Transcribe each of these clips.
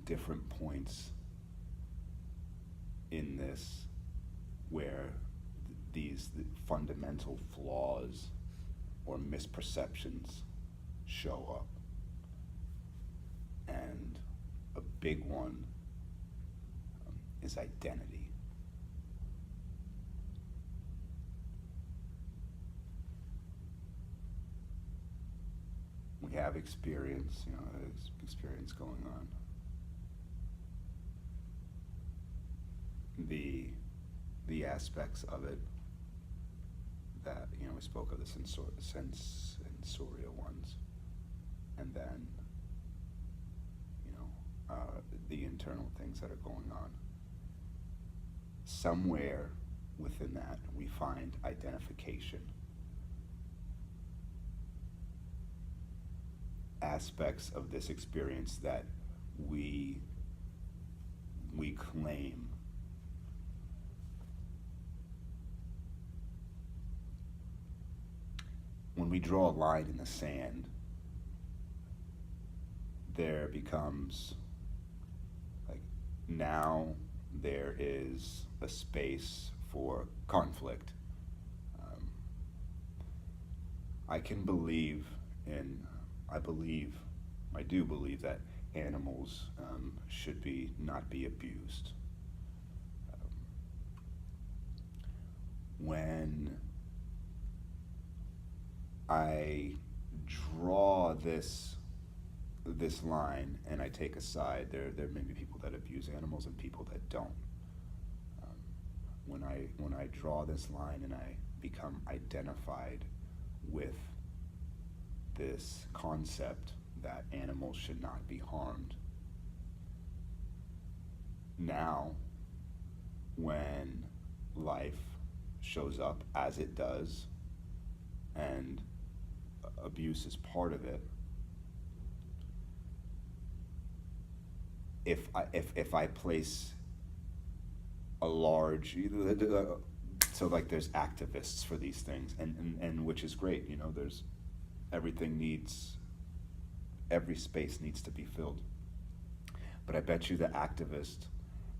different points in this where these fundamental flaws or misperceptions show up. And a big one is identity. We have experience, there's experience going on. The aspects of it that, we spoke of the sensorial ones, and then, the internal things that are going on. Somewhere within that, we find identification. Aspects of this experience that we claim. When we draw a line in the sand, there becomes, like, now there is a space for conflict. I can believe in, I do believe that animals should not be abused. When I draw this line and I take a side, there may be people that abuse animals and people that don't. When I draw this line and I become identified with this concept that animals should not be harmed, now when life shows up as it does and abuse is part of it, if I place a large, so like there's activists for these things, and which is great, there's every space needs to be filled. But I bet you the activist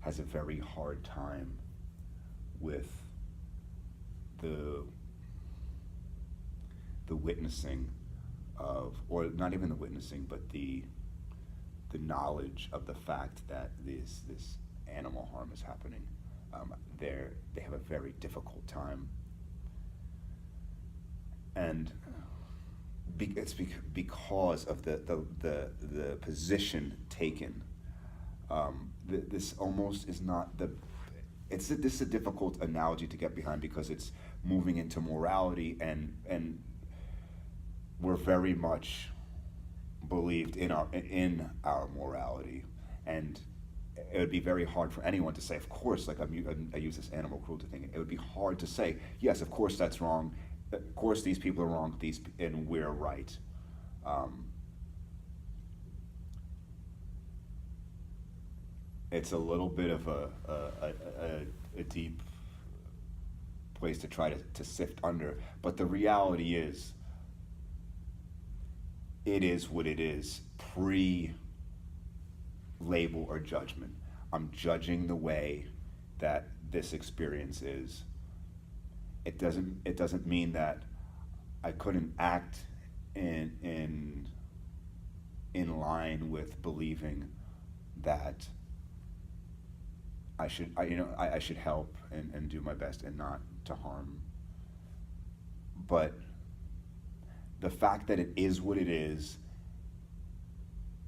has a very hard time with the witnessing of, or not even the witnessing, but the knowledge of the fact that this animal harm is happening. They have a very difficult time, and it's because of the position taken. This almost is not this is a difficult analogy to get behind because it's moving into morality, and we're very much believed in our morality, and it would be very hard for anyone to say, of course, like I use this animal cruelty thing. It would be hard to say, yes, of course that's wrong. Of course these people are wrong. And we're right. It's a little bit of a deep place to try to sift under, but the reality is, it is what it is, pre-label or judgment. I'm judging the way that this experience is. It doesn't mean that I couldn't act in line with believing that I should help and do my best and not to harm. But the fact that it is what it is,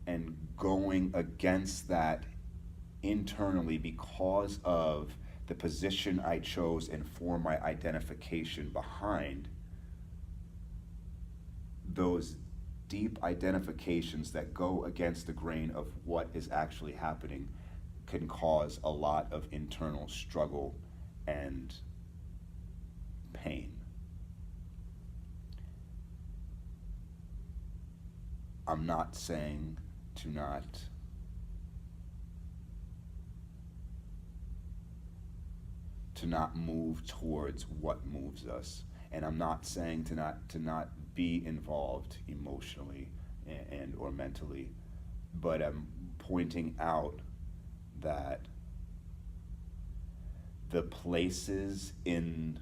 and going against that internally because of the position I chose and for my identification behind, those deep identifications that go against the grain of what is actually happening can cause a lot of internal struggle and pain. I'm not saying to not move towards what moves us, and I'm not saying to not be involved emotionally and or mentally but I'm pointing out that the places in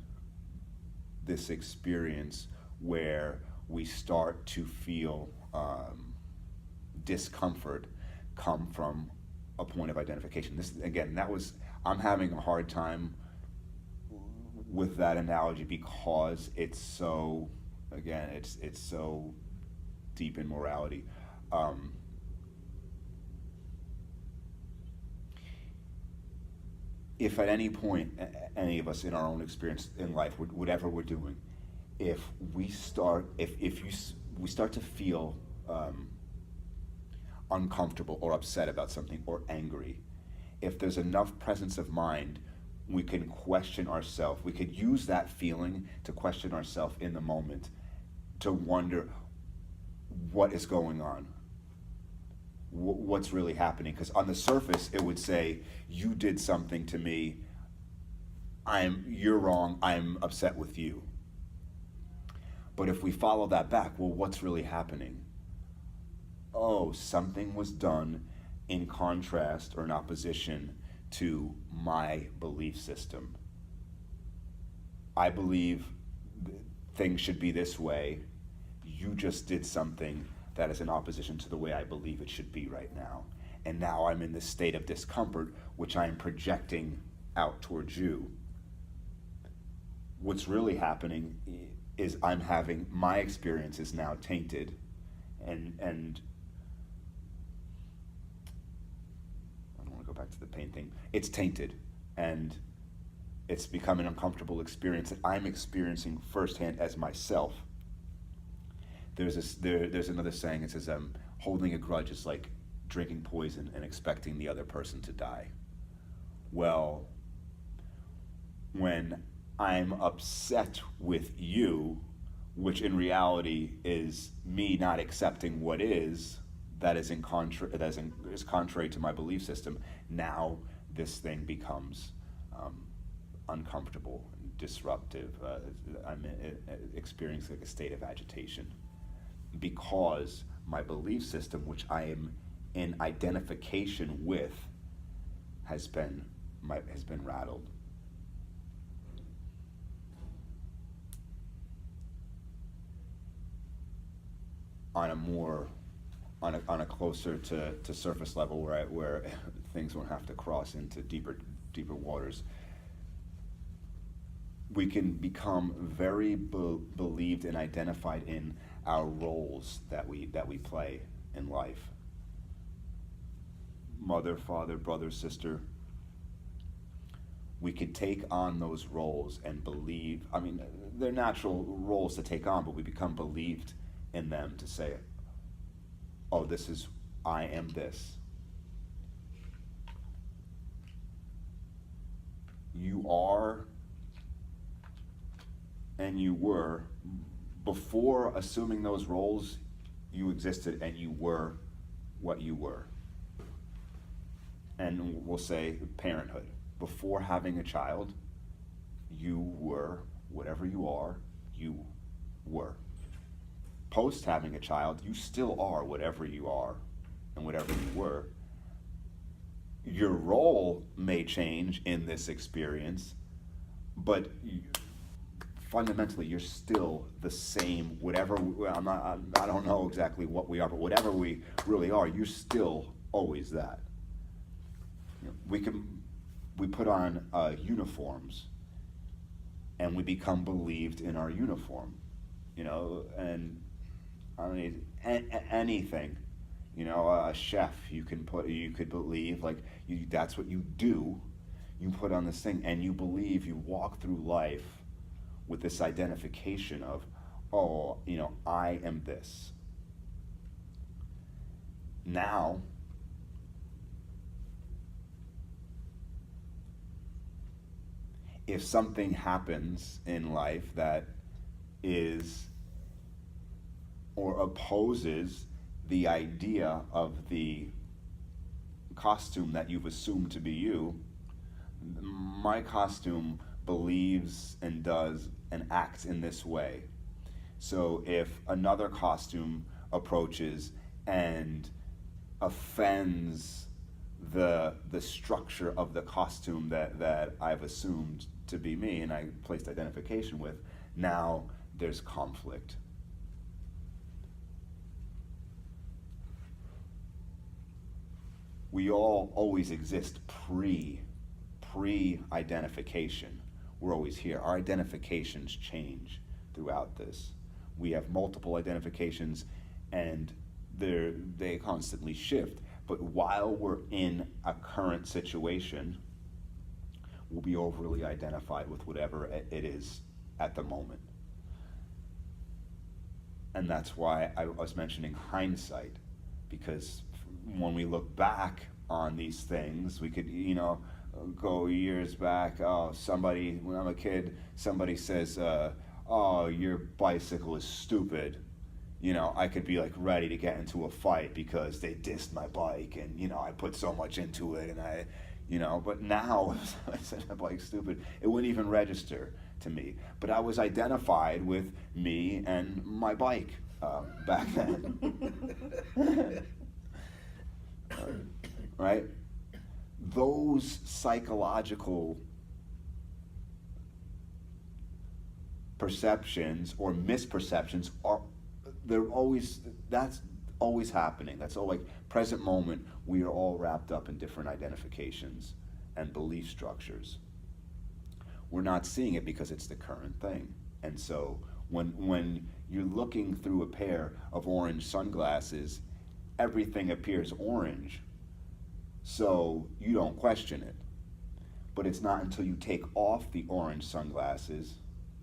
this experience where we start to feel discomfort come from a point of identification. This again, that was I'm having a hard time with that analogy because it's so again it's so deep in morality. Um, if at any point any of us in our own experience in life, whatever we're doing, if we start if you we start to feel uncomfortable or upset about something or angry, if there's enough presence of mind, we can question ourselves. We could use that feeling to question ourselves in the moment, to wonder what is going on, what's really happening. Because on the surface, it would say, "You did something to me. You're wrong. I'm upset with you." But if we follow that back, well, what's really happening? Oh, something was done in contrast or in opposition to my belief system. I believe things should be this way. You just did something that is in opposition to the way I believe it should be right now. And now I'm in this state of discomfort, which I am projecting out towards you. What's really happening is I'm having, my experience is now tainted, and I don't want to go back to the pain thing. It's tainted, and it's become an uncomfortable experience that I'm experiencing firsthand as myself. There's another saying. It says, holding a grudge is like drinking poison and expecting the other person to die. Well, when I'm upset with you, which in reality is me not accepting what is, that is is contrary to my belief system, now this thing becomes uncomfortable, disruptive. I'm experiencing like a state of agitation because my belief system, which I am in identification with, has been rattled. On a closer to surface level, where things won't have to cross into deeper waters, we can become very believed and identified in our roles that we play in life. Mother, father, brother, sister. We could take on those roles and believe. I mean, they're natural roles to take on, but we become believed in them to say, "Oh, I am this. You are and you were." Before assuming those roles, you existed and you were what you were. And we'll say parenthood. Before having a child, you were whatever you are, you were. Post having a child, you still are whatever you are and whatever you were. Your role may change in this experience, but fundamentally you're still the same. Whatever I don't know exactly what we are, but whatever we really are, you're still always that. You know, we put on uniforms, and we become believed in our uniform. You know, and I don't need anything. You know, a chef, you could believe like that's what you do. You put on this thing, and you believe, you walk through life with this identification of, oh, you know, I am this. Now, if something happens in life that is or opposes the idea of the costume that you've assumed to be you, my costume believes and does and acts in this way. So if another costume approaches and offends the structure of the costume that I've assumed to be me and I placed identification with, now there's conflict. We all always exist pre-identification. We're always here. Our identifications change throughout this. We have multiple identifications and they constantly shift. But while we're in a current situation, we'll be overly identified with whatever it is at the moment. And that's why I was mentioning hindsight, because when we look back on these things, we could, go years back. Oh, somebody, when I'm a kid, somebody says, oh, your bicycle is stupid. I could be like ready to get into a fight because they dissed my bike and, I put so much into it and but now if I said my bike's stupid, it wouldn't even register to me. But I was identified with me and my bike back then. Right? Those psychological perceptions or misperceptions that's always happening. That's all, like, present moment, we are all wrapped up in different identifications and belief structures. We're not seeing it because it's the current thing. And so when you're looking through a pair of orange sunglasses, everything appears orange, so you don't question it. But it's not until you take off the orange sunglasses,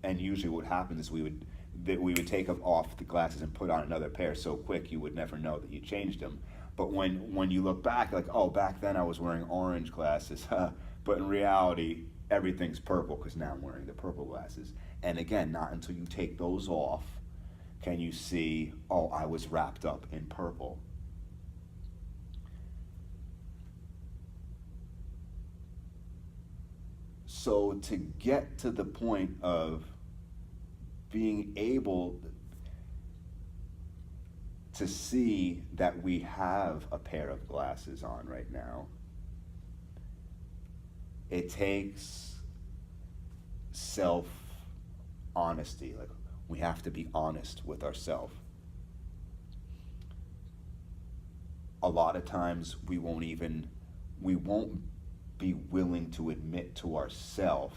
and usually what happens is we would take off the glasses and put on another pair so quick you would never know that you changed them. But when you look back, like, oh, back then I was wearing orange glasses, but in reality, everything's purple because now I'm wearing the purple glasses. And again, not until you take those off can you see, oh, I was wrapped up in purple. So to get to the point of being able to see that we have a pair of glasses on right now, it takes self-honesty. Like, we have to be honest with ourselves. A lot of times we won't be willing to admit to ourselves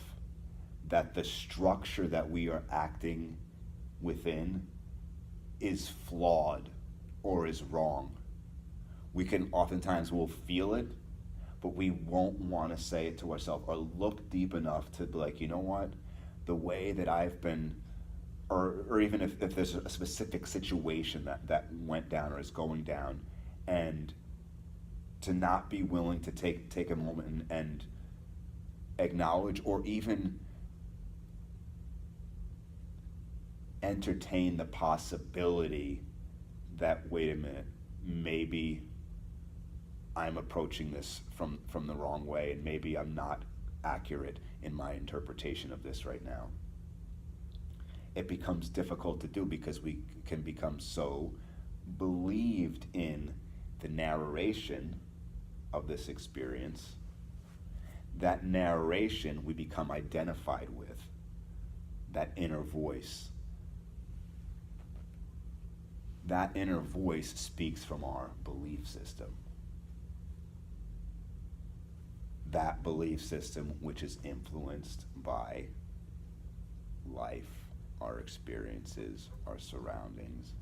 that the structure that we are acting within is flawed or is wrong. We can oftentimes will feel it, but we won't want to say it to ourselves or look deep enough to be like, you know what, the way that I've been, or even if there's a specific situation that went down or is going down, and to not be willing to take a moment and acknowledge or even entertain the possibility that, wait a minute, maybe I'm approaching this from the wrong way, and maybe I'm not accurate in my interpretation of this right now. It becomes difficult to do because we can become so believed in the narration of this experience. That narration we become identified with, that inner voice. That inner voice speaks from our belief system. That belief system which is influenced by life, our experiences, our surroundings,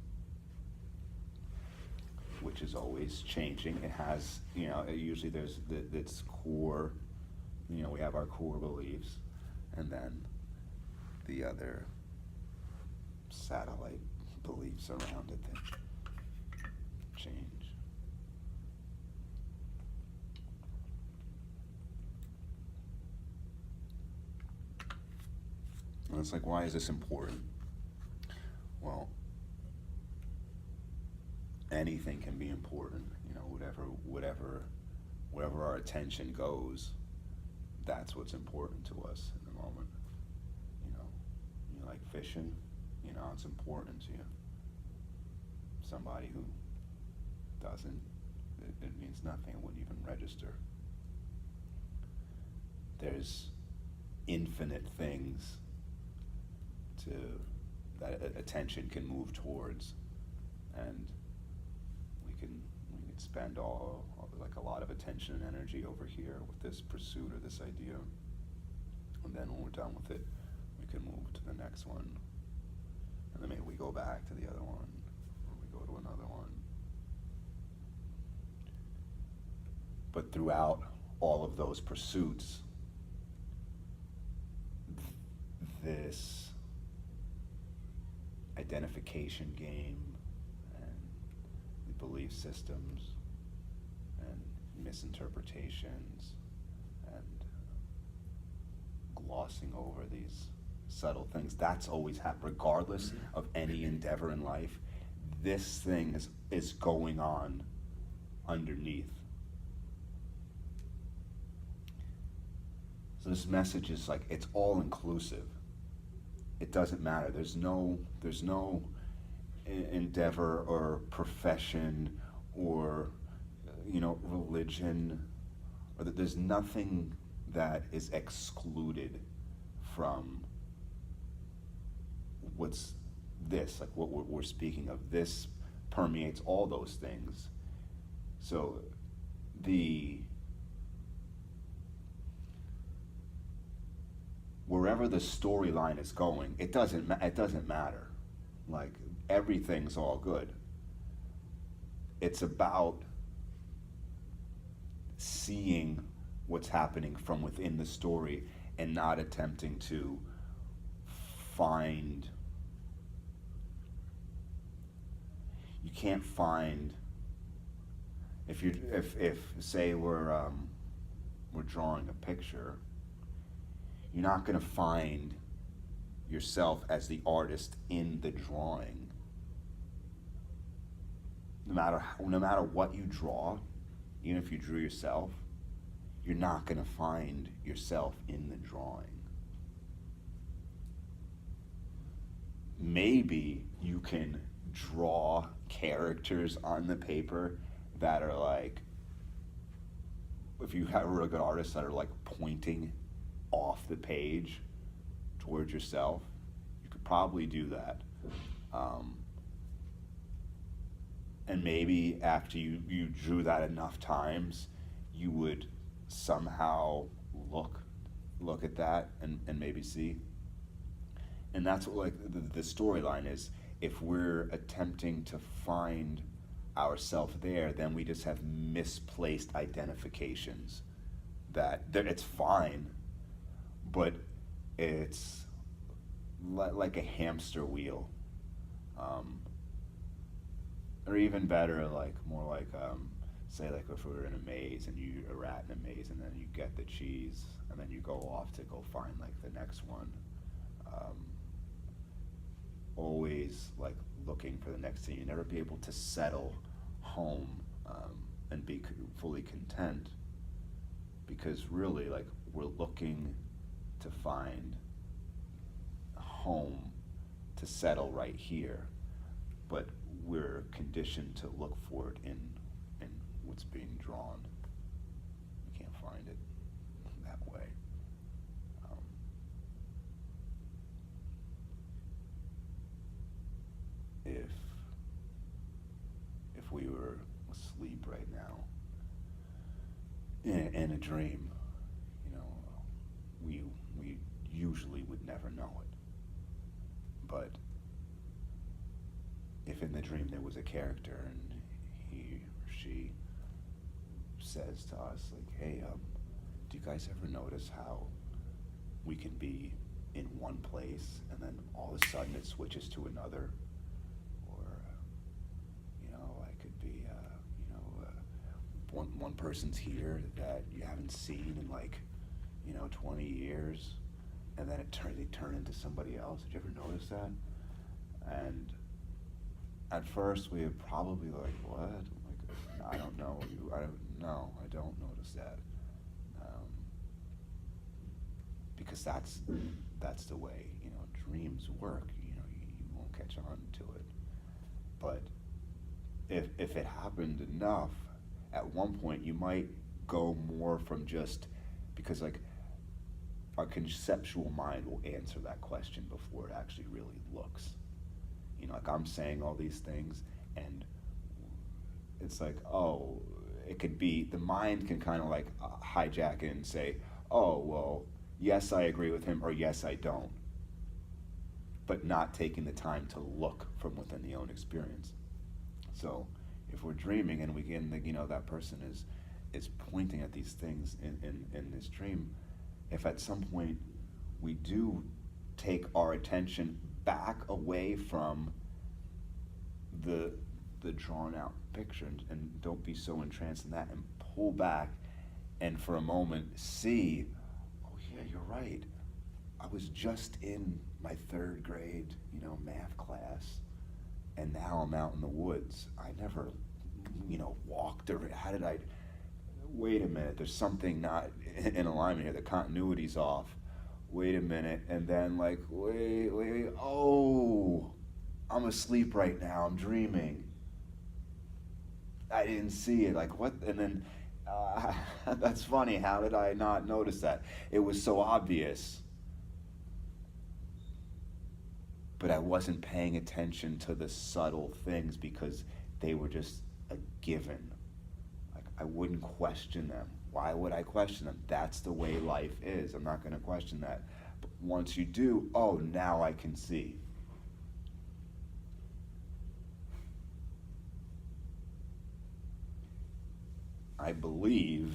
which is always changing. It has, usually there's its core, we have our core beliefs, and then the other satellite beliefs around it that change. And it's like, why is this important? Well, anything can be important, whatever our attention goes, that's what's important to us in the moment. You like fishing, it's important to you. Somebody who doesn't, it means nothing. It wouldn't even register. There's infinite things to that attention can move towards, and we can spend like a lot of attention and energy over here with this pursuit or this idea, and then when we're done with it, we can move to the next one, and then maybe we go back to the other one, or we go to another one. But throughout all of those pursuits, this identification game and the belief systems and misinterpretations and glossing over these subtle things, that's always happened, regardless of any endeavor in life. This thing is going on underneath. So this message is like, it's all inclusive. It doesn't matter. There's no endeavor or profession or religion, or that there's nothing that is excluded from what's this, like what we're speaking of. This permeates all those things. So wherever the storyline is going, it doesn't matter. Like, everything's all good. It's about seeing what's happening from within the story and not attempting to find. You can't find, if say we're drawing a picture, you're not going to find yourself as the artist in the drawing. No matter what you draw, even if you drew yourself, you're not going to find yourself in the drawing. Maybe you can draw characters on the paper that are like, if you have a really good artist, that are like pointing off the page towards yourself. You could probably do that. And maybe after you drew that enough times, you would somehow look at that and maybe see. And that's what, like, the storyline is. If we're attempting to find ourselves there, then we just have misplaced identifications. That it's fine, but it's like a hamster wheel, or even better, say like if we were in a maze and you're a rat in a maze, and then you get the cheese, and then you go off to go find like the next one. Always like looking for the next thing. You never be able to settle home and be fully content, because really, like, we're looking to find a home to settle right here, but we're conditioned to look for it in what's being drawn. We can't find it that way. If we were asleep right now in a dream, we usually would never know it. But if in the dream there was a character and he or she says to us, like, hey, do you guys ever notice how we can be in one place and then all of a sudden it switches to another? Or, I could be, one person's here that you haven't seen in 20 years, and then they turn into somebody else. Did you ever notice that? And at first we would probably like, what? Like, I don't know. I don't notice that. Because that's the way, dreams work. You won't catch on to it. But if it happened enough, at one point you might go more from just because like our conceptual mind will answer that question before it actually really looks. You know, like I'm saying all these things, and it's like, oh, it could be the mind can kind of like hijack it and say, oh, well, yes, I agree with him, or yes, I don't, but not taking the time to look from within the own experience. So if we're dreaming and we get the, you know, that person is pointing at these things in this dream, if at some point we do take our attention back away from the drawn out picture and don't be so entranced in that and pull back and for a moment see, oh yeah, you're right. I was just in my third grade, you know, math class, and now I'm out in the woods. I never, you know, walked or how did I? Wait a minute. There's something not in alignment here. The continuity's off. Wait a minute, and then like, wait. Oh, I'm asleep right now. I'm dreaming. I didn't see it. Like what? And then that's funny. How did I not notice that? It was so obvious. But I wasn't paying attention to the subtle things because they were just a given. Like I wouldn't question them. Why would I question them? That's the way life is. I'm not going to question that. But once you do, oh, now I can see. I believe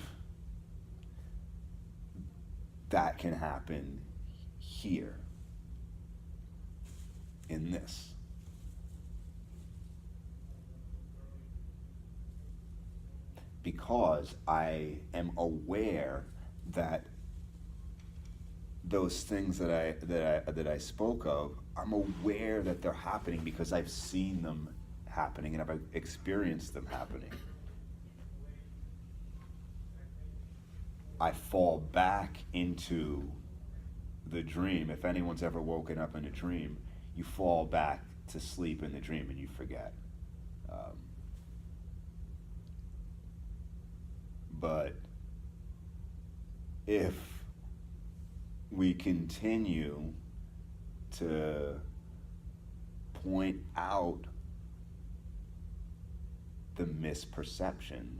that can happen here. In this. Because I am aware that those things that I spoke of, I'm aware that they're happening because I've seen them happening and I've experienced them happening. I fall back into the dream. If anyone's ever woken up in a dream, you fall back to sleep in the dream and you forget. But if we continue to point out the misperceptions,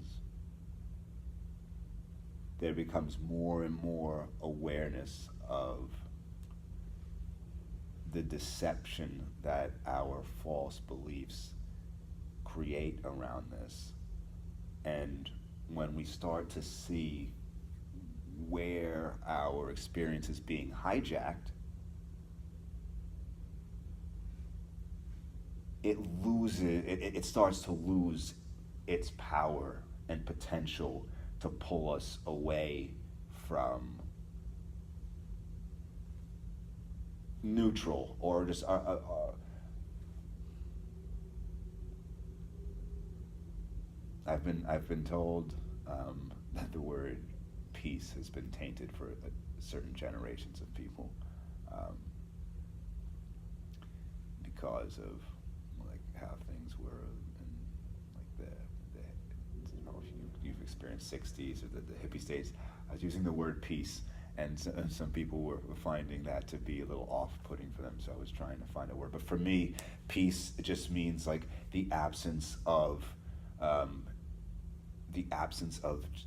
there becomes more and more awareness of the deception that our false beliefs create around this. And when we start to see where our experience is being hijacked, it starts to lose its power and potential to pull us away from neutral or just I've been told that the word peace has been tainted for certain generations of people because of like how things were in like the I don't know if you've experienced 60s or the hippie states. I was using the word peace, and some people were finding that to be a little off-putting for them, so I was trying to find a word. But for me, peace, it just means like the absence of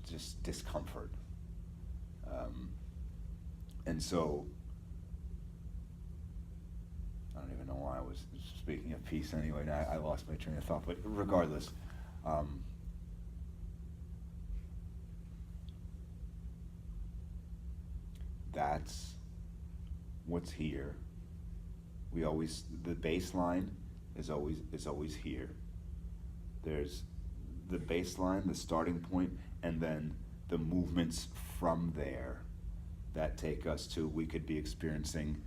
just discomfort. And so, I don't even know why I was speaking of peace anyway. Now I lost my train of thought, but regardless, that's what's here. The baseline is always here. There's the baseline, the starting point, and then the movements from there that take us to, we could be experiencing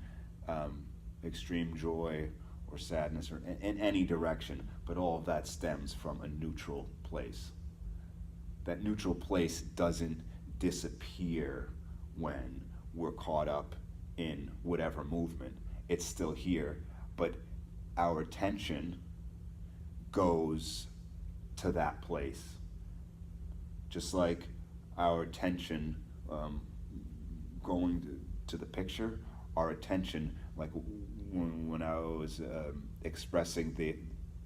extreme joy or sadness or in any direction, but all of that stems from a neutral place. That neutral place doesn't disappear when we're caught up in whatever movement. It's still here, but our attention goes to that place. just like our attention going to the picture, our attention, like when I was expressing the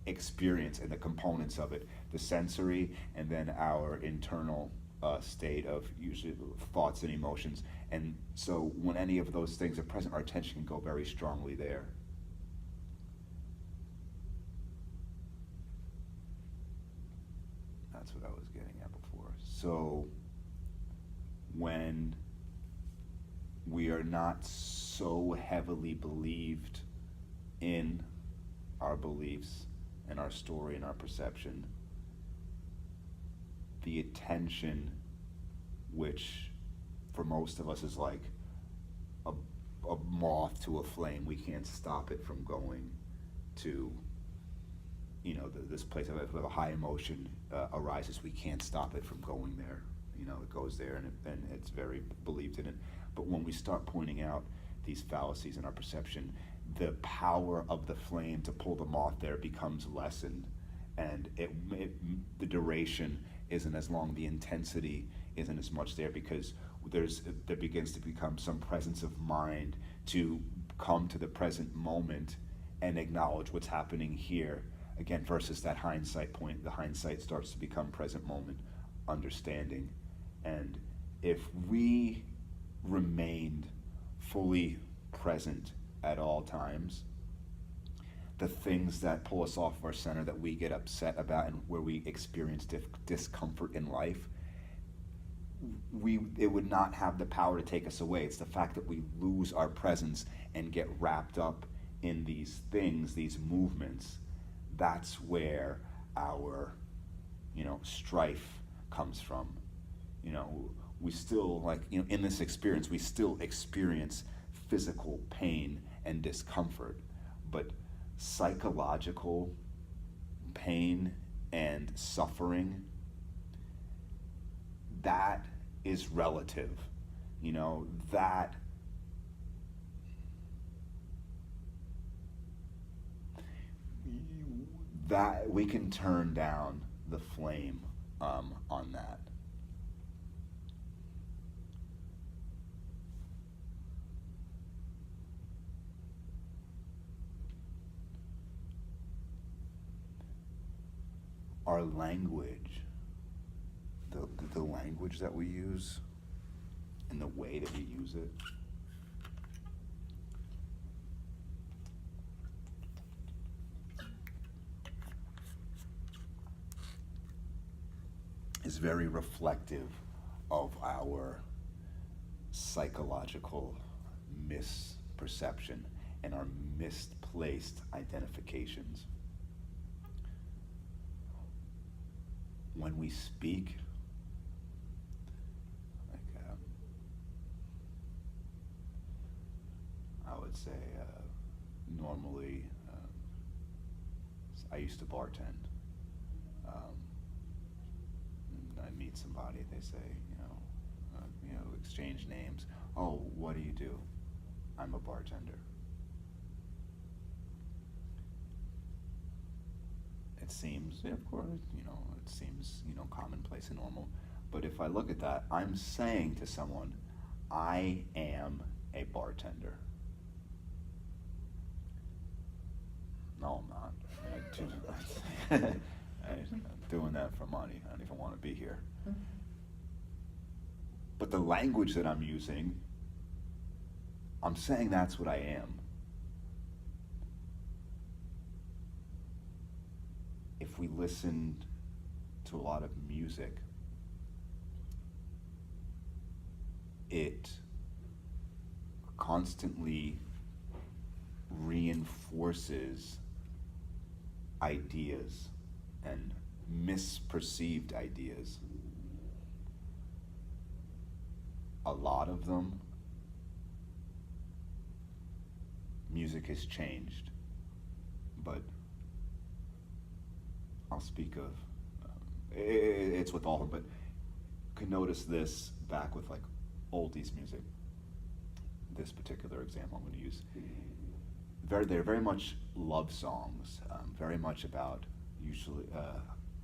experience and the components of it, the sensory, and then our internal state of usually thoughts and emotions. And so when any of those things are present, our attention can go very strongly there. That's what I was getting at before. So when we are not so heavily believed in our beliefs and our story and our perception, the attention, which for most of us is like a, a moth to a flame, we can't stop it from going to, this place of a high emotion arises, we can't stop it from going there. It goes there, and it's very believed in it. But when we start pointing out these fallacies in our perception, the power of the flame to pull the moth there becomes lessened, and the duration isn't as long, the intensity isn't as much there, because there begins to become some presence of mind to come to the present moment and acknowledge what's happening here. Again, versus that hindsight point, the hindsight starts to become present moment understanding. And if we remained fully present at all times, the things that pull us off our center, that we get upset about, and where we experience discomfort in life, it would not have the power to take us away. It's the fact that we lose our presence and get wrapped up in these things, these movements. That's where our, strife comes from. We still, in this experience, we still experience physical pain and discomfort, but psychological pain and suffering, that is relative. That we can turn down the flame on that. Our language, the language that we use and the way that we use it, is very reflective of our psychological misperception and our misplaced identifications. When we speak, I would say normally, I used to bartend. I meet somebody, they say, exchange names. Oh, what do you do? I'm a bartender. It seems, of course, it seems, commonplace and normal. But if I look at that, I'm saying to someone, I am a bartender. No, I'm not. I'm doing that for money. I don't even want to be here. But the language that I'm using, I'm saying that's what I am. If we listened to a lot of music, it constantly reinforces ideas and misperceived ideas. A lot of them, music has changed, but I'll speak of, it's with all of them, but you can notice this back with oldies music. This particular example I'm going to use. They're very much love songs, very much about usually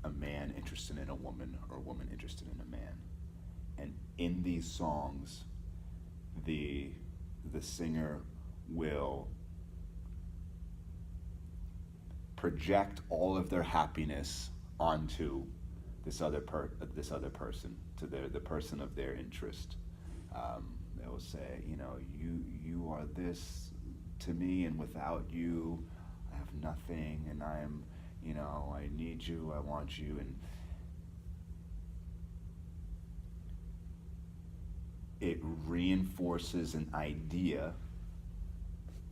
a man interested in a woman or a woman interested in a man. And in these songs, the singer will project all of their happiness onto this other person, to the person of their interest. They will say, you know, you are this to me, and without you, I have nothing, and I am, you know, I need you, I want you, and it reinforces an idea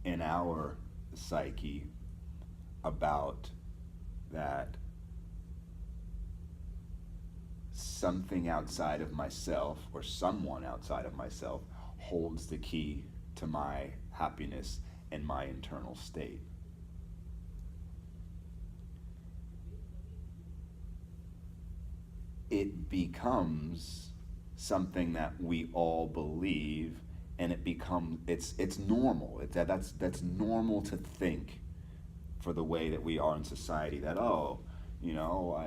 in our psyche about that something outside of myself or someone outside of myself holds the key to my happiness and my internal state. It becomes something that we all believe, and it's normal. That's normal to think for the way that we are in society, that, oh, you know,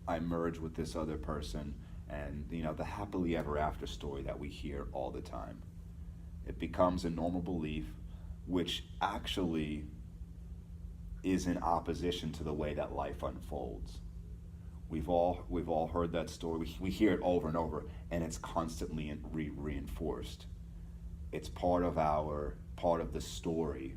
I merge with this other person, and, you know, the happily ever after story that we hear all the time. It becomes a normal belief, which actually is in opposition to the way that life unfolds. We've all heard that story. We hear it over and over, and it's constantly reinforced. It's part of the story.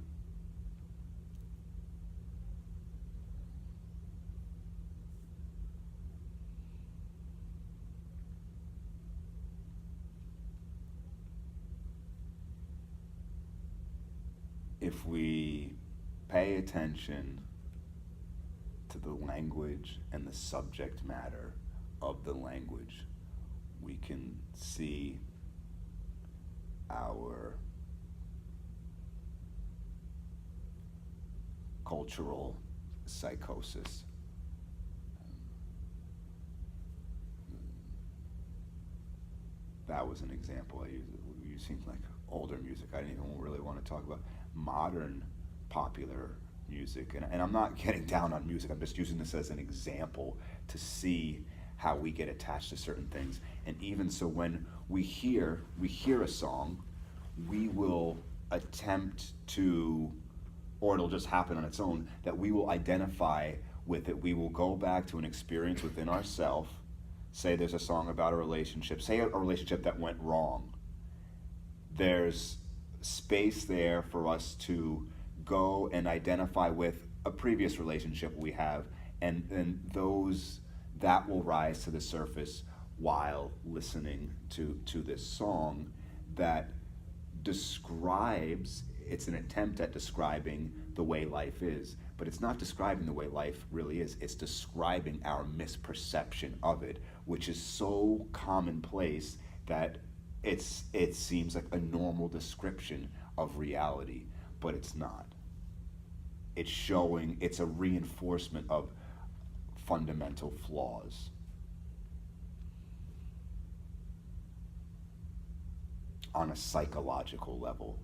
If we pay attention to the language and the subject matter of the language, we can see our cultural psychosis. That was an example I used. You seemed like older music. I didn't even really want to talk about modern popular music. And I'm not getting down on music. I'm just using this as an example to see how we get attached to certain things. And even so, when we hear a song, we will attempt to, or it'll just happen on its own, that we will identify with it. We will go back to an experience within ourselves. Say there's a song about a relationship, say a relationship that went wrong. There's space there for us to go and identify with a previous relationship we have, and then that will rise to the surface while listening to this song that describes, it's an attempt at describing the way life is, but it's not describing the way life really is. It's describing our misperception of it, which is so commonplace that it seems like a normal description of reality, but it's not. It's a reinforcement of fundamental flaws. On a psychological level.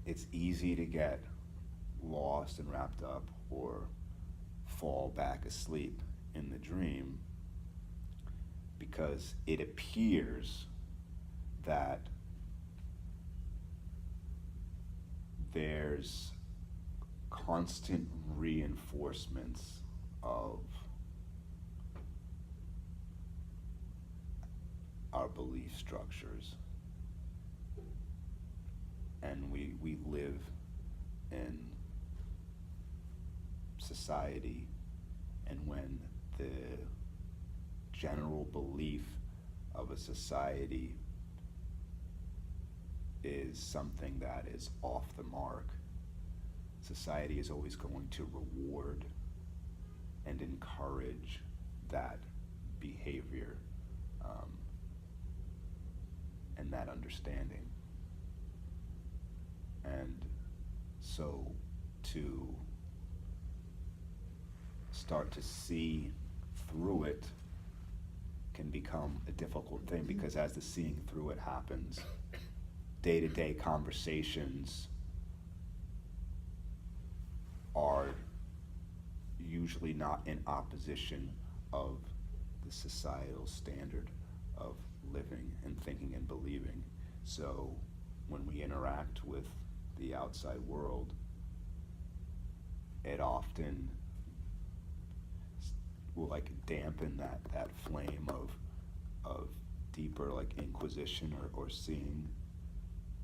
It's easy to get lost and wrapped up or fall back asleep in the dream because it appears that there's constant reinforcements of our belief structures. And we live in society, and when the general belief of a society is something that is off the mark, society is always going to reward and encourage that behavior and that understanding. And so to start to see through it can become a difficult thing, because as the seeing through it happens, day-to-day conversations are usually not in opposition of the societal standard of living and thinking and believing. So when we interact with the outside world, it often will like dampen that flame of deeper like inquisition or seeing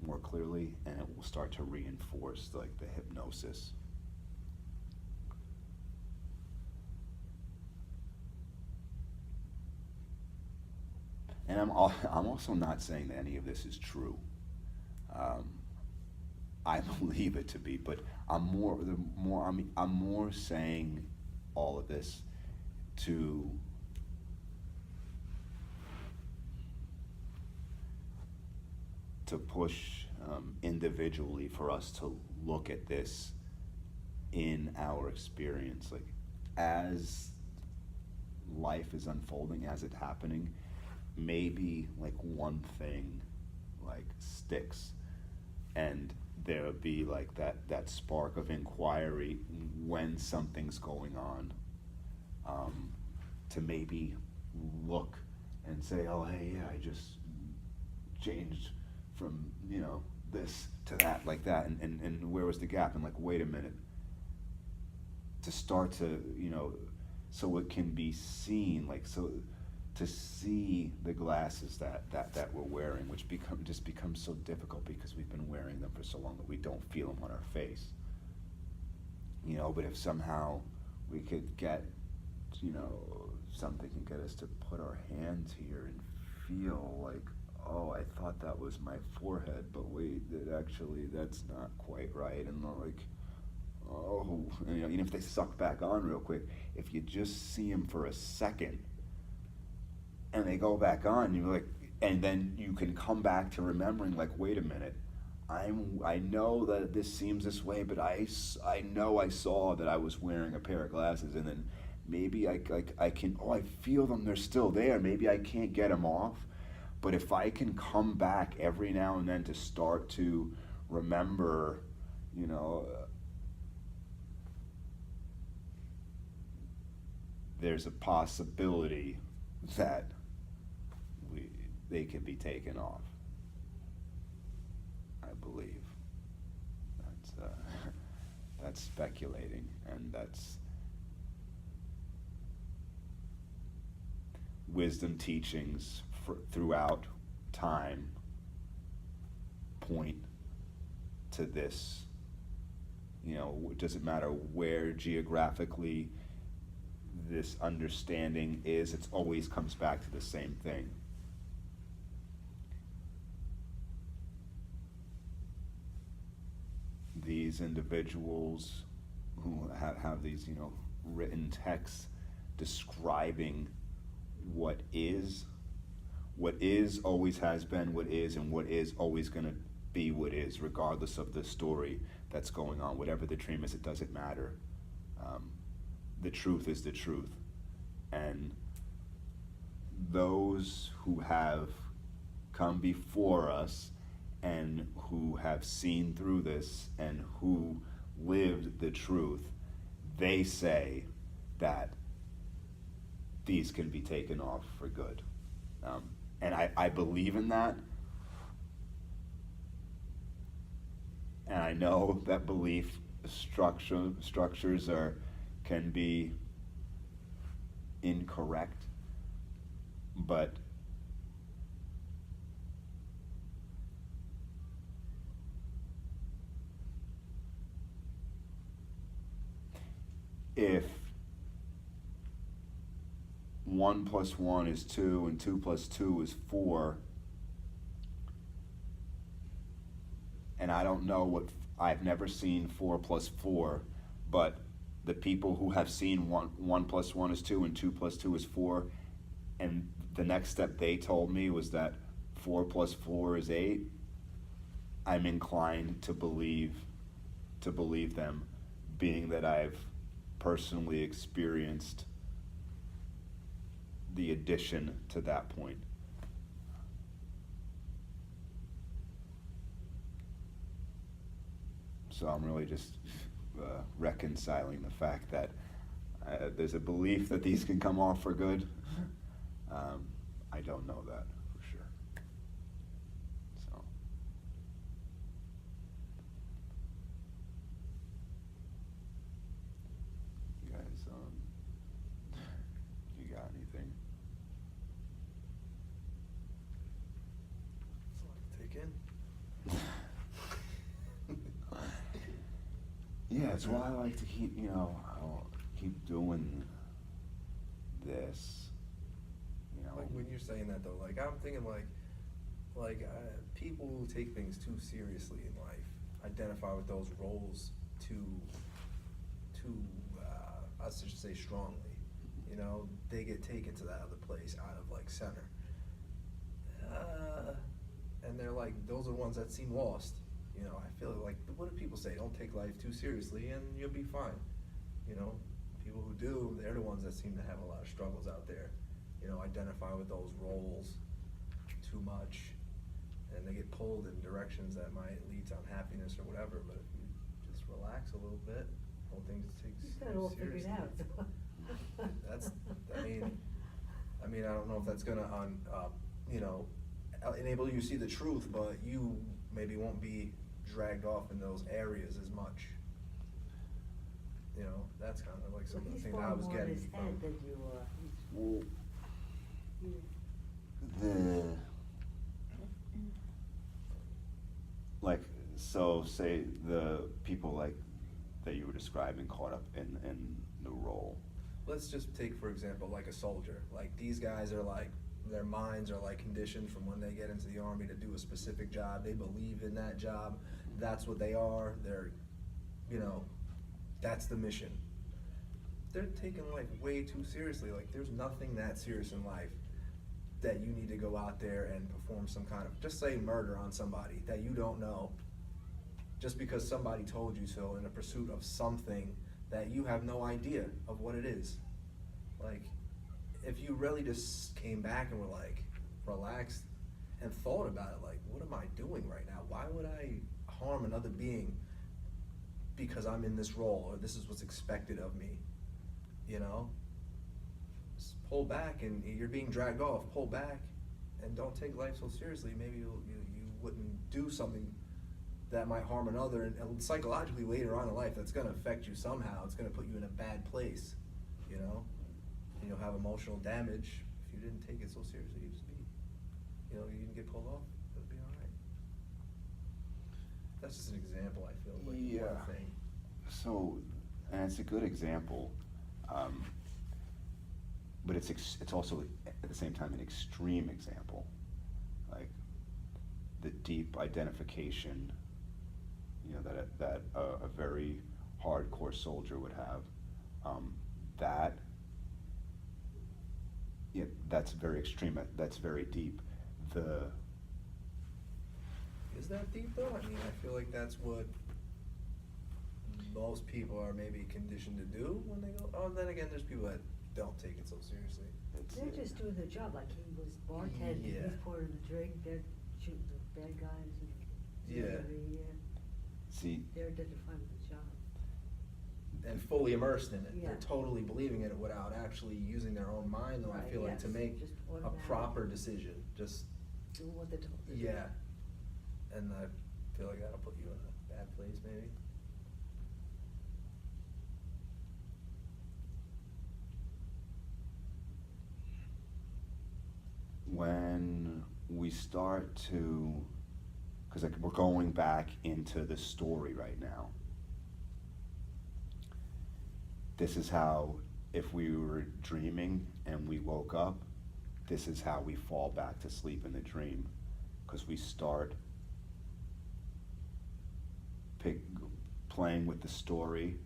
more clearly, and it will start to reinforce like the hypnosis. And I'm also not saying that any of this is true. I believe it to be, but I'm more saying all of this to push individually for us to look at this in our experience, like as life is unfolding, as it's happening, maybe like one thing like sticks, and there'll be like that spark of inquiry when something's going on, to maybe look and say, oh hey, yeah, I just changed from this to that, like that, and where was the gap, and like wait a minute, to start to so it can be seen, like so to see the glasses that we're wearing, which becomes so difficult because we've been wearing them for so long that we don't feel them on our face. But if somehow we could get, something can get us to put our hands here and feel like, oh, I thought that was my forehead, but wait, that's not quite right, and like, oh, even if they suck back on real quick, if you just see them for a second, and they go back on, you're like, and then you can come back to remembering, like, wait a minute, I know that this seems this way, but I know I saw that I was wearing a pair of glasses, and then maybe I can, oh, I feel them, they're still there, maybe I can't get them off, but if I can come back every now and then to start to remember, there's a possibility that they can be taken off. I believe that's speculating, and that's wisdom teachings throughout time point to this. It doesn't matter where geographically this understanding is, it always comes back to the same thing. These individuals who have these, written texts describing what is always has been what is, and what is always going to be what is, regardless of the story that's going on. Whatever the dream is, it doesn't matter. The truth is the truth. And those who have come before us and who have seen through this and who lived the truth, they say that these can be taken off for good. And I believe in that. And I know that belief structures can be incorrect, but if 1 + 1 is 2 and 2 + 2 is 4, and I don't know I've never seen 4 + 4, but the people who have seen 1 + 1 is 2 and 2 + 2 is 4, and the next step they told me was that 4 + 4 is 8, I'm inclined to believe them, being that I've personally experienced the addition to that point. So I'm really just reconciling the fact that there's a belief that these can come off for good. I don't know that for sure. So. You guys, you got anything? Take in. Yeah, it's why I like to keep, I'll keep doing this, Like when you're saying that though, like I'm thinking people who take things too seriously in life identify with those roles too, I should say strongly. They get taken to that other place out of like center. And they're like, those are the ones that seem lost. I feel like, what do people say? Don't take life too seriously and you'll be fine. People who do, they're the ones that seem to have a lot of struggles out there. Identify with those roles too much, and they get pulled in directions that might lead to unhappiness or whatever. But if you just relax a little bit, whole thing takes You've got it all figured seriously. out. That's, I mean, I don't know if that's gonna enable you to see the truth, but you maybe won't be dragged off in those areas as much. That's kind of like some of the things I was getting He's far more in his head than you are. Well, so say the people like that you were describing caught up in the role. Let's just take, for example, like a soldier. Like these guys are like, their minds are like conditioned from when they get into the army to do a specific job. They believe in that job. That's what they are. They're, that's the mission. They're taking life way too seriously. Like there's nothing that serious in life that you need to go out there and perform some kind of, just say murder on somebody that you don't know, just because somebody told you so in a pursuit of something that you have no idea of what it is. Like, if you really just came back and were like, relaxed and thought about it, like, what am I doing right now? Why would I harm another being because I'm in this role or this is what's expected of me? Just pull back, and you're being dragged off. Pull back and don't take life so seriously. Maybe you wouldn't do something that might harm another, and psychologically later on in life that's going to affect you somehow. It's going to put you in a bad place, and you'll have emotional damage if you didn't take it so seriously. You didn't get pulled off, it'll be all right. That's just an example, I feel like. Yeah. One thing. So, and it's a good example, but it's also at the same time an extreme example, like the deep identification, that a very hardcore soldier would have. That's very extreme. That's very deep. Is that deep though? I mean, I feel like that's what most people are maybe conditioned to do when they go. Oh, and then again, there's people that don't take it so seriously. They're just doing their job, like he was bartending, Yeah. he's pouring the drink, they're shooting the bad guys. And Yeah. See, They're identifying with the job. And fully immersed in it. Yeah. They're totally believing in it without actually using their own mind, though, I Right, feel like, to yes, make just a automatic. proper decision. Just, Doing what they're told to do. yeah. And I feel like that'll put you in a bad place, maybe. when we start to, because we're going back into the story right now. This is how, if we were dreaming and we woke up, this is how we fall back to sleep in the dream, because we start playing with the story,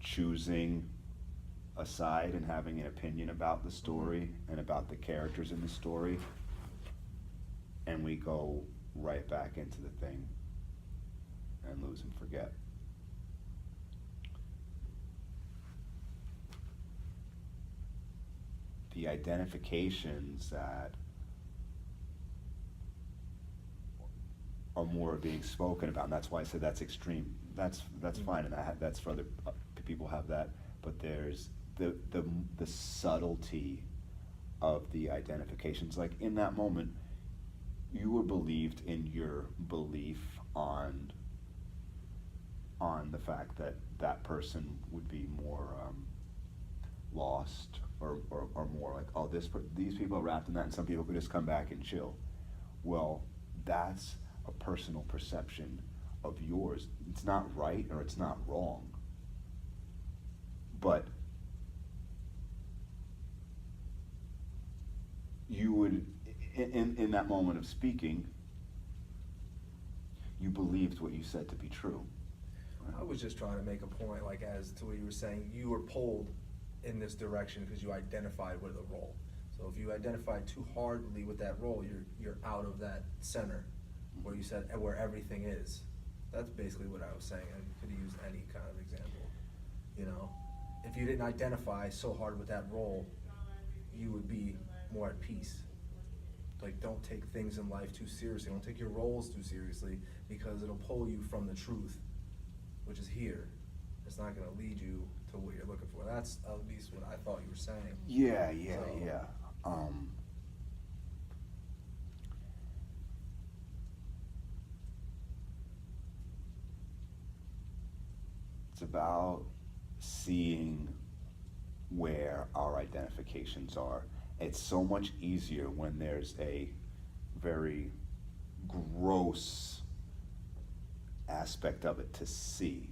choosing a side and having an opinion about the story and about the characters in the story, and we go right back into the thing and lose and forget. the identifications that are more being spoken about, and that's why I said that's extreme. That's fine, and that's for other people have that. But there's the subtlety of the identifications. Like in that moment, you were believed in your belief on the fact that that person would be more lost or more like, oh, these people are wrapped in that, and some people could just come back and chill. Well, that's a personal perception of yours. It's not right or it's not wrong, but you would, in that moment of speaking, you believed what you said to be true. I was just trying to make a point, like as to what you were saying, you were pulled in this direction because you identified with a role. So if you identified too hardly with that role, you're out of that center where you said where everything is. That's basically what I was saying. I could use any kind of example. You know, if you didn't identify so hard with that role, you would be more at peace. Like, don't take things in life too seriously. Don't take your roles too seriously, because it'll pull you from the truth, which is here. It's not going to lead you to what you're looking for. That's at least what I thought you were saying. Yeah. It's about seeing where our identifications are. It's so much easier when there's a very gross aspect of it to see.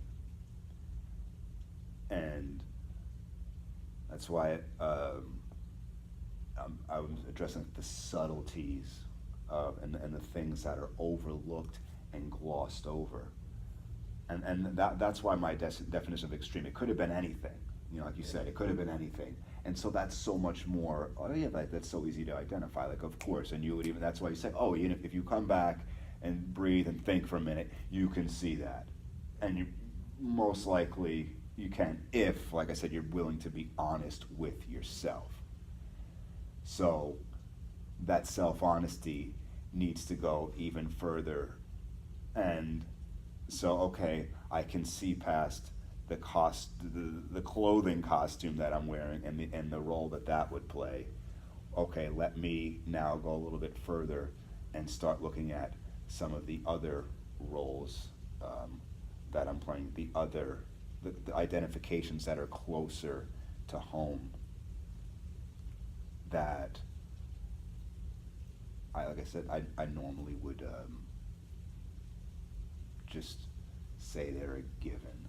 And that's why I was addressing the subtleties of, and the things that are overlooked and glossed over. And that's why my definition of extreme, it could have been anything. You know, like you said, it could have been anything. And so that's so much more, oh yeah, that's so easy to identify, like, of course. And you would even, that's why you say, oh, you know, if you come back and breathe and think for a minute, you can see that. And you most likely, you can, if, like I said, you're willing to be honest with yourself. So that self-honesty needs to go even further. And so, okay, I can see past the clothing costume that I'm wearing and the role that would play. Okay, let me now go a little bit further and start looking at some of the other roles that I'm playing, the identifications that are closer to home, that like I said, I normally would just say they're a given.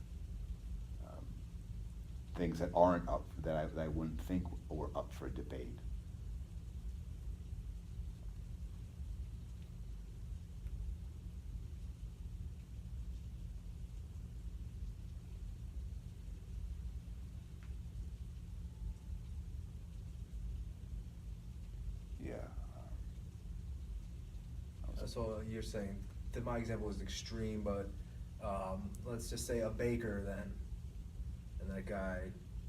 Things that aren't up, that I wouldn't think were up for debate. Yeah. So you're saying that my example was extreme, but let's just say a baker then. And that guy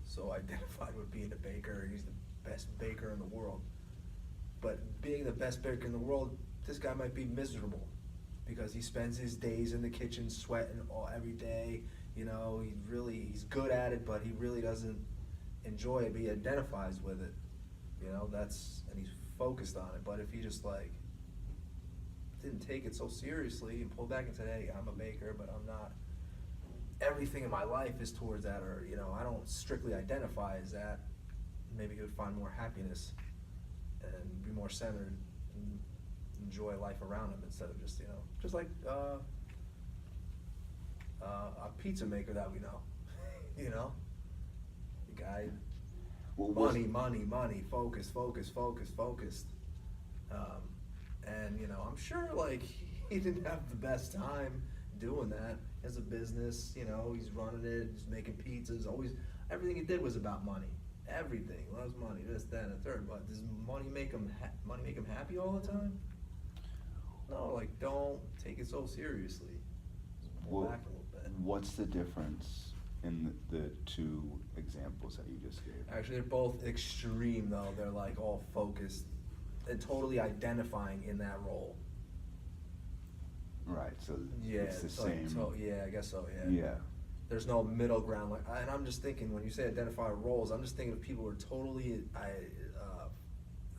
so identified with being a baker, he's the best baker in the world. But being the best baker in the world, this guy might be miserable because he spends his days in the kitchen sweating every day. You know, he's good at it, but he really doesn't enjoy it, but he identifies with it. You know, and he's focused on it. But if he just like didn't take it so seriously and pulled back and said, hey, I'm a baker, but I'm not, everything in my life is towards that, or, you know, I don't strictly identify as that, maybe he would find more happiness and be more centered and enjoy life around him instead of just, you know, just like a pizza maker that we know, you know, the guy, money, focused. And, you know, I'm sure, like, he didn't have the best time doing that. He has a business, you know, he's running it, he's making pizzas, everything he did was about money. Everything loves money, this, that, and the third. But does money make him happy all the time? No, like, don't take it so seriously. Just pull back a little bit. What's the difference in the two examples that you just gave? Actually, they're both extreme though. They're like all focused and totally identifying in that role. Right, so Yeah, it's the like, same. yeah, I guess so. Yeah. Yeah, There's no middle ground. Like, and I'm just thinking when you say identify roles, I'm just thinking of people who are totally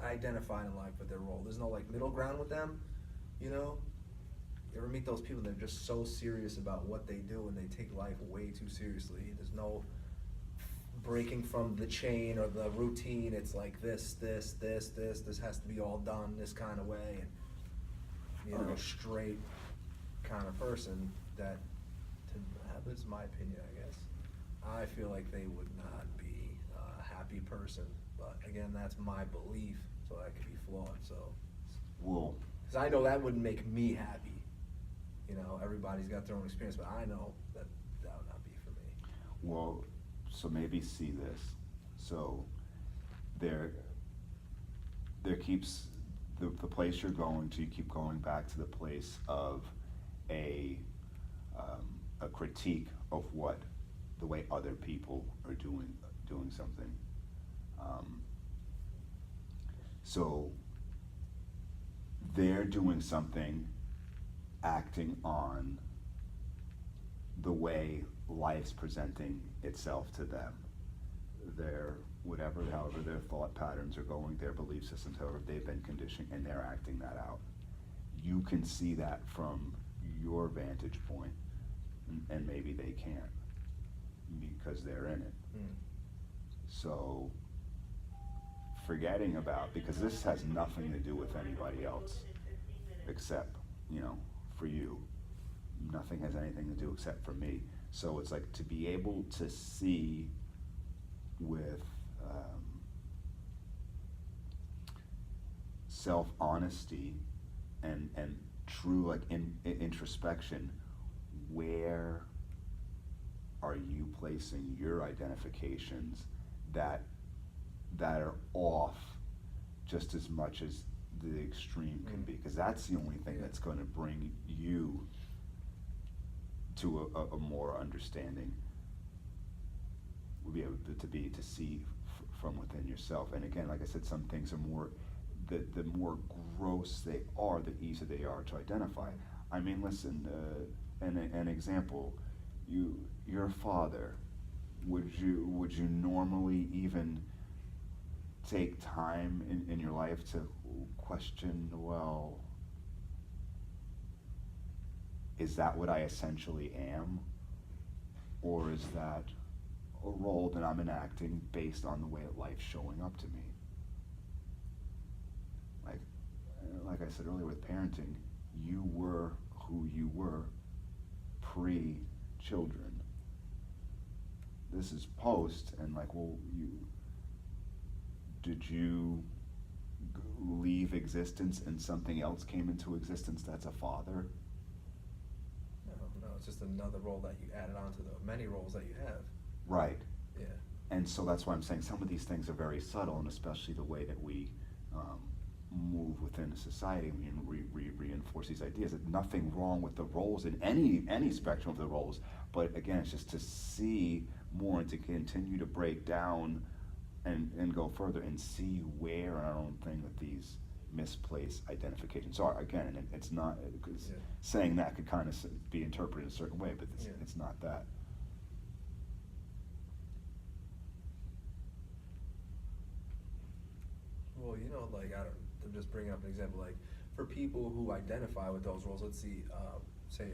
identified in life with their role. There's no like middle ground with them, you know. You ever meet those people? They're just so serious about what they do, and they take life way too seriously. There's no breaking from the chain or the routine. It's like this has to be all done this kind of way, and you know, Okay. straight kind of person that, this is my opinion, I guess. I feel like they would not be a happy person, but again, that's my belief, so that could be flawed, so. well, Because I know that wouldn't make me happy. You know, everybody's got their own experience, but I know that that would not be for me. well, so maybe see this. So there keeps, the place you're going to, you keep going back to the place of a critique of what, the way other people are doing something. So they're doing something, acting on the way life's presenting itself to them. Their, however their thought patterns are going, their belief systems, however they've been conditioned, and they're acting that out. You can see that from your vantage point, and maybe they can't, because they're in it. Mm. So, forgetting about, because this has nothing to do with anybody else, except, for you. Nothing has anything to do except for me. So it's like to be able to see with self-honesty and true like introspection, where are you placing your identifications that are off just as much as the extreme can be, because that's the only thing that's going to bring you to a more understanding, will be able to see from within yourself. And again, like I said, some things are more, the more gross they are, the easier they are to identify. I mean, listen, an example, your father, would you normally even take time in your life to question, well, is that what I essentially am? Or is that a role that I'm enacting based on the way that life's showing up to me? Like I said earlier with parenting, you were who you were pre-children. This is post, and did you leave existence and something else came into existence that's a father? No, it's just another role that you added on to the many roles that you have. Right. Yeah. And so that's why I'm saying some of these things are very subtle, and especially the way that we move within a society, we reinforce these ideas. That nothing wrong with the roles in any spectrum of the roles, but again, it's just to see more and to continue to break down and go further and see where I don't think that these misplaced identifications are. Again, and it's not, because Yeah. saying that could kind of be interpreted a certain way, but it's not that. Well, I'm just bringing up an example, like, for people who identify with those roles, let's see, say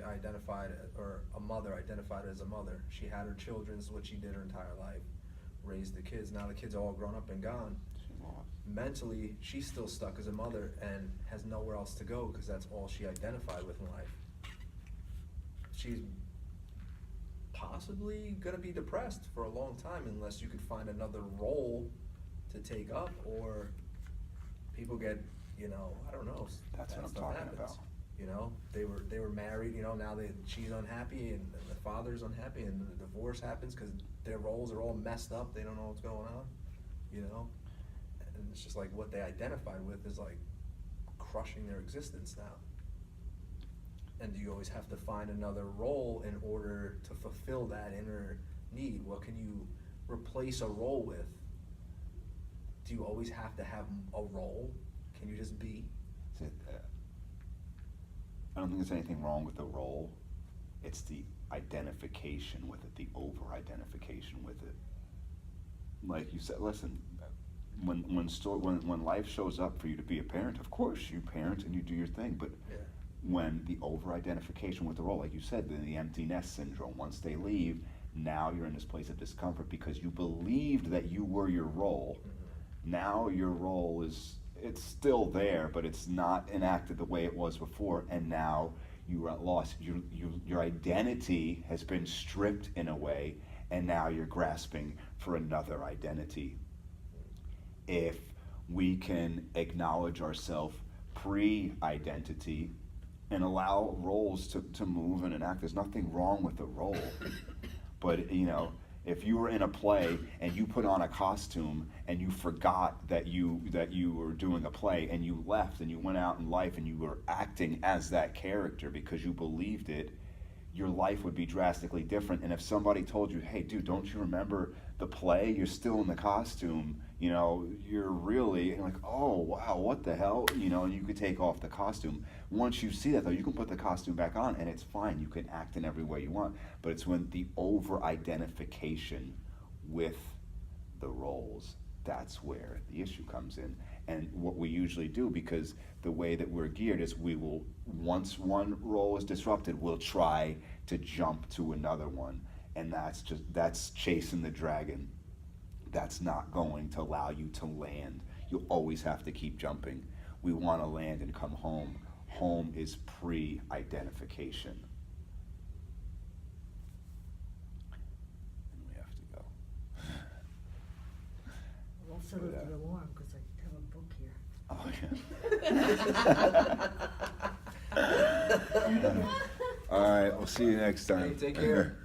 or a mother identified as a mother. She had her children, this is what she did her entire life, raised the kids, now the kids are all grown up and gone. Mentally, she's still stuck as a mother and has nowhere else to go, because that's all she identified with in life. She's possibly gonna be depressed for a long time unless you could find another role to take up, or people get, I don't know. That's bad what I'm stuff talking happens. about. They were married, now she's unhappy and the father's unhappy, and the divorce happens because their roles are all messed up. They don't know what's going on, and it's just like what they identified with is like crushing their existence now. And do you always have to find another role in order to fulfill that inner need? What can you replace a role with? Do you always have to have a role? Can you just be? I don't think there's anything wrong with the role. It's the identification with it, the over-identification with it. Like you said, listen, when life shows up for you to be a parent, of course you parent and you do your thing, but Yeah. when the over-identification with the role, like you said, the empty nest syndrome, once they leave, now you're in this place of discomfort because you believed that you were your role. Mm-hmm. Now your role it's still there, but it's not enacted the way it was before, and now you are lost. Your identity has been stripped in a way, and now you're grasping for another identity. If we can acknowledge ourselves pre-identity and allow roles to move and enact, there's nothing wrong with the role. But if you were in a play and you put on a costume and you forgot that you were doing a play, and you left and you went out in life and you were acting as that character because you believed it, your life would be drastically different. And if somebody told you, hey dude, don't you remember the play? You're still in the costume, you're really, and like, oh wow, what the hell, and you could take off the costume. Once you see that though, you can put the costume back on and it's fine. You can act in every way you want. But it's when the over-identification with the roles, that's where the issue comes in. And what we usually do, because the way that we're geared is we will, once one role is disrupted, we'll try to jump to another one. And that's chasing the dragon. That's not going to allow you to land. You always have to keep jumping. We want to land and come home. Home is pre-identification. And we have to go. I'll set up the alarm, cause I have a book here. Oh, yeah. All right, we'll see you next time. Hey, take care.